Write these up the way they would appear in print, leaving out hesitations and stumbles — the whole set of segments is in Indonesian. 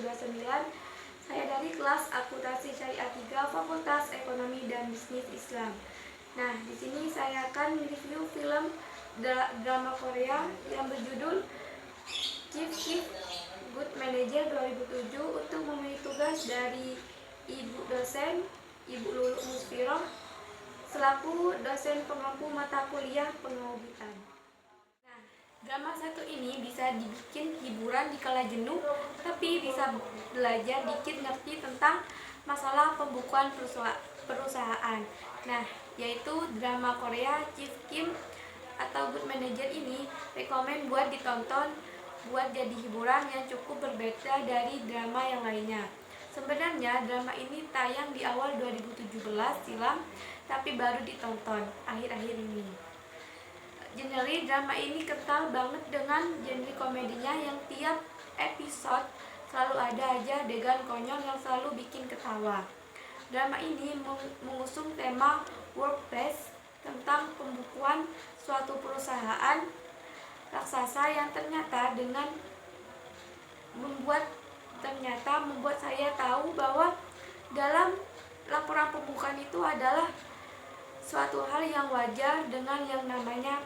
2029. Saya dari kelas Akuntansi Syariah 3 Fakultas Ekonomi dan Bisnis Islam. Nah, di sini saya akan mereview film drama Korea yang berjudul Chief Good Manager 2007 untuk memenuhi tugas dari Ibu dosen Ibu Lulu Musfiroh selaku dosen pengampu mata kuliah pengauditan. Nah, drama satu ini bisa dibikin hiburan di kala jenuh, tapi bisa belajar dikit ngerti tentang masalah pembukuan perusahaan. Nah, yaitu drama Korea Chief Kim atau Good Manager ini rekomen buat ditonton, buat jadi hiburan yang cukup berbeda dari drama yang lainnya. Sebenarnya drama ini tayang di awal 2017 silam, tapi baru ditonton akhir-akhir ini. Genre drama ini kental banget dengan genre komedinya yang tiap episode selalu ada aja adegan konyol yang selalu bikin ketawa. Drama ini mengusung tema workplace tentang pembukuan suatu perusahaan raksasa yang ternyata membuat saya tahu bahwa dalam laporan pembukuan itu adalah suatu hal yang wajar dengan yang namanya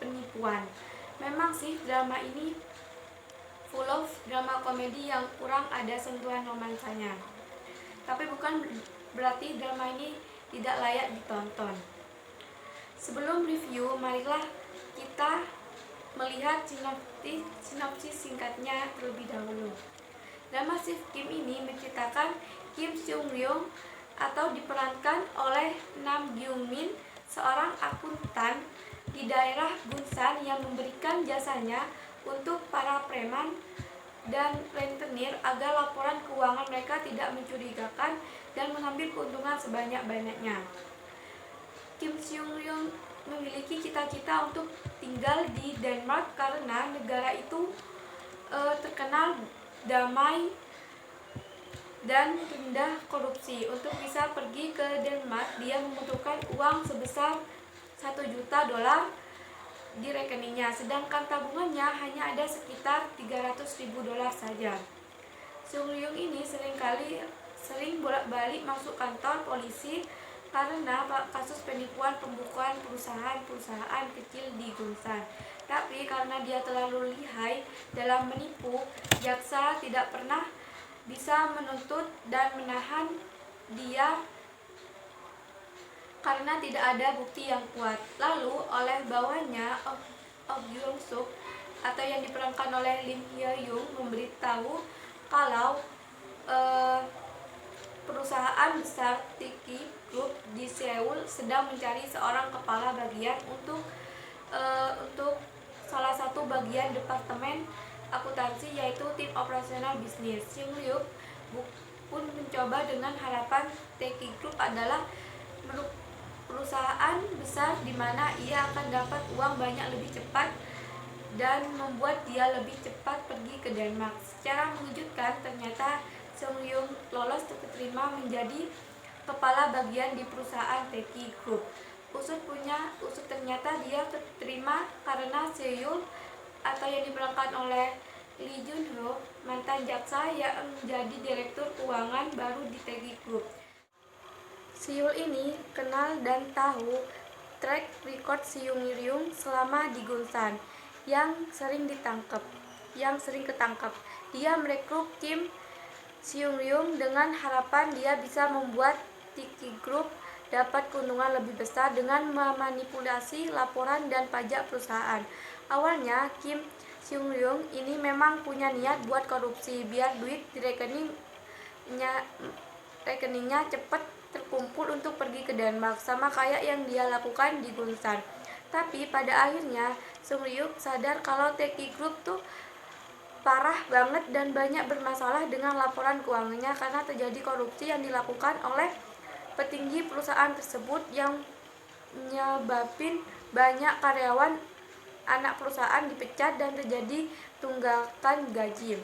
penipuan. Memang sih drama ini full of drama komedi yang kurang ada sentuhan romansanya. Tapi bukan berarti drama ini tidak layak ditonton. Sebelum review, marilah kita melihat sinopsis singkatnya terlebih dahulu. Drama Chief Kim ini menceritakan Kim Seung Ryung atau diperankan oleh Nam Gyung Min, seorang akuntan di daerah Gunsan yang memberikan jasanya untuk para preman dan rentenir agar laporan keuangan mereka tidak mencurigakan dan mengambil keuntungan sebanyak-banyaknya. Kim Seung Ryung memiliki cita-cita untuk tinggal di Denmark karena negara itu terkenal damai dan rendah korupsi. Untuk bisa pergi ke Denmark, dia membutuhkan uang sebesar $1 juta di rekeningnya, sedangkan tabungannya hanya ada sekitar $300.000 saja. Seung Ryung ini sering bolak-balik masuk kantor polisi karena kasus penipuan pembukuan perusahaan kecil di Gunsan. Tapi karena dia terlalu lihai dalam menipu, jaksa tidak pernah bisa menuntut dan menahan dia karena tidak ada bukti yang kuat. Lalu oleh bawahannya Oh Byung Suk atau yang diperankan oleh Lim Hye Young memberitahu kalau perusahaan besar Tiki Group di Seoul sedang mencari seorang kepala bagian untuk salah satu bagian departemen akuntansi, yaitu tim operasional bisnis. Seung Ryung pun mencoba dengan harapan Tiki Group adalah perusahaan besar di mana ia akan dapat uang banyak lebih cepat dan membuat dia lebih cepat pergi ke Denmark. Secara mengejutkan, ternyata Seung Ryung lolos terima menjadi kepala bagian di perusahaan Teki Group. Usut ternyata dia terima karena Seul atau yang diperankan oleh Lee Jun Ho, mantan jaksa yang menjadi direktur keuangan baru di Teki Group. Seul ini kenal dan tahu track record Seung Ryung selama di Gunsan yang sering ketangkep. Dia merekrut Kim Seung Ryung dengan harapan dia bisa membuat Tiki Group dapat keuntungan lebih besar dengan memanipulasi laporan dan pajak perusahaan. Awalnya Kim Seung Ryung ini memang punya niat buat korupsi biar duit di rekeningnya cepat terkumpul untuk pergi ke Denmark, sama kayak yang dia lakukan di Gunsan. Tapi pada akhirnya Seung Ryung sadar kalau Teki Group tuh parah banget dan banyak bermasalah dengan laporan keuangannya karena terjadi korupsi yang dilakukan oleh petinggi perusahaan tersebut yang menyebabkan banyak karyawan anak perusahaan dipecat dan terjadi tunggakan gaji.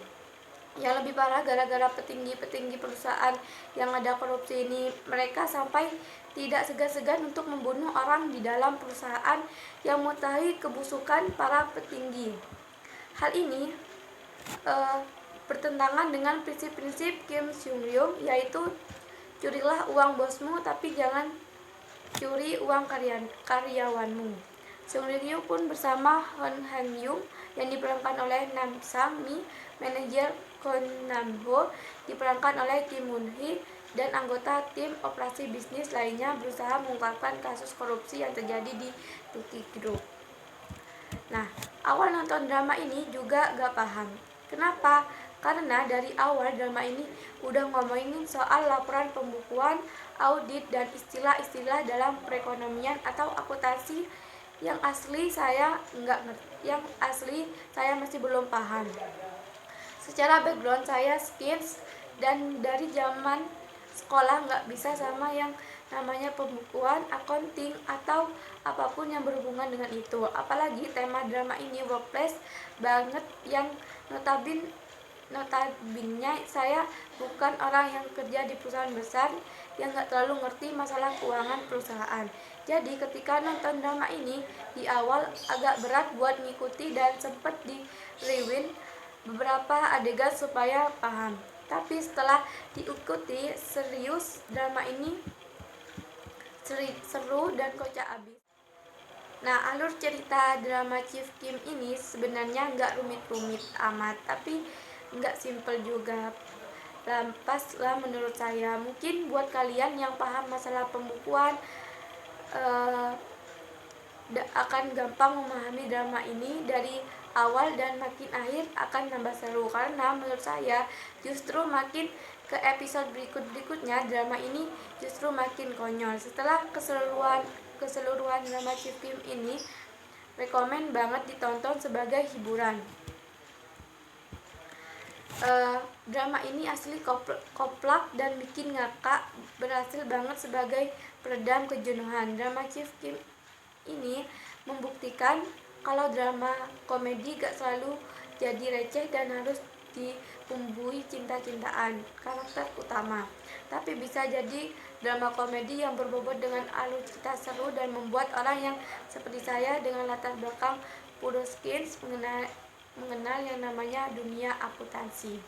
Yang lebih parah, gara-gara petinggi perusahaan yang ada korupsi ini, mereka sampai tidak segan-segan untuk membunuh orang di dalam perusahaan yang mengetahui kebusukan para petinggi. Hal ini bertentangan dengan prinsip-prinsip Kim Seung Ryung, yaitu curilah uang bosmu tapi jangan curi uang karyawanmu. Seung Ryung pun bersama Hon Han Yung yang diperankan oleh Nam Sang Mi, manajer Kon Nam Ho diperankan oleh Kim Moon Hee, dan anggota tim operasi bisnis lainnya berusaha mengungkapkan kasus korupsi yang terjadi di Tuki Group. Nah, awal nonton drama ini juga gak paham. Kenapa? Karena dari awal drama ini udah ngomongin soal laporan pembukuan, audit, dan istilah-istilah dalam perekonomian atau akuntansi yang asli saya masih belum paham. Secara background saya skills dan dari zaman sekolah nggak bisa sama yang namanya pembukuan, accounting, atau apapun yang berhubungan dengan itu. Apalagi tema drama ini workplace banget, yang notabene saya bukan orang yang kerja di perusahaan besar yang nggak terlalu ngerti masalah keuangan perusahaan. Jadi ketika nonton drama ini di awal agak berat buat ngikuti dan sempet di rewind beberapa adegan supaya paham. Tapi setelah diikuti serius, drama ini seru dan kocak abis. Nah, alur cerita drama Chief Kim ini sebenarnya nggak rumit-rumit amat, tapi nggak simple juga. Lampas lah menurut saya. Mungkin buat kalian yang paham masalah pembukuan akan gampang memahami drama ini dari awal, dan makin akhir akan nambah seru. Karena menurut saya justru makin ke episode berikutnya drama ini justru makin konyol. Setelah keseluruhan drama Chief Kim ini rekomen banget ditonton sebagai hiburan. Drama ini asli koplak dan bikin ngakak, berhasil banget sebagai peredam kejenuhan. Drama Chief Kim ini membuktikan kalau drama komedi gak selalu jadi receh dan harus dibumbui cinta-cintaan karakter utama, tapi bisa jadi drama komedi yang berbobot dengan alur cerita seru dan membuat orang yang seperti saya dengan latar belakang puro skills mengenal yang namanya dunia akuntansi.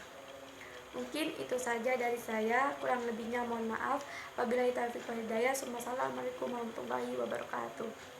Mungkin itu saja dari saya, kurang lebihnya mohon maaf. Wabillahi taufiq wal hidayah. Wassalamualaikum warahmatullahi wabarakatuh.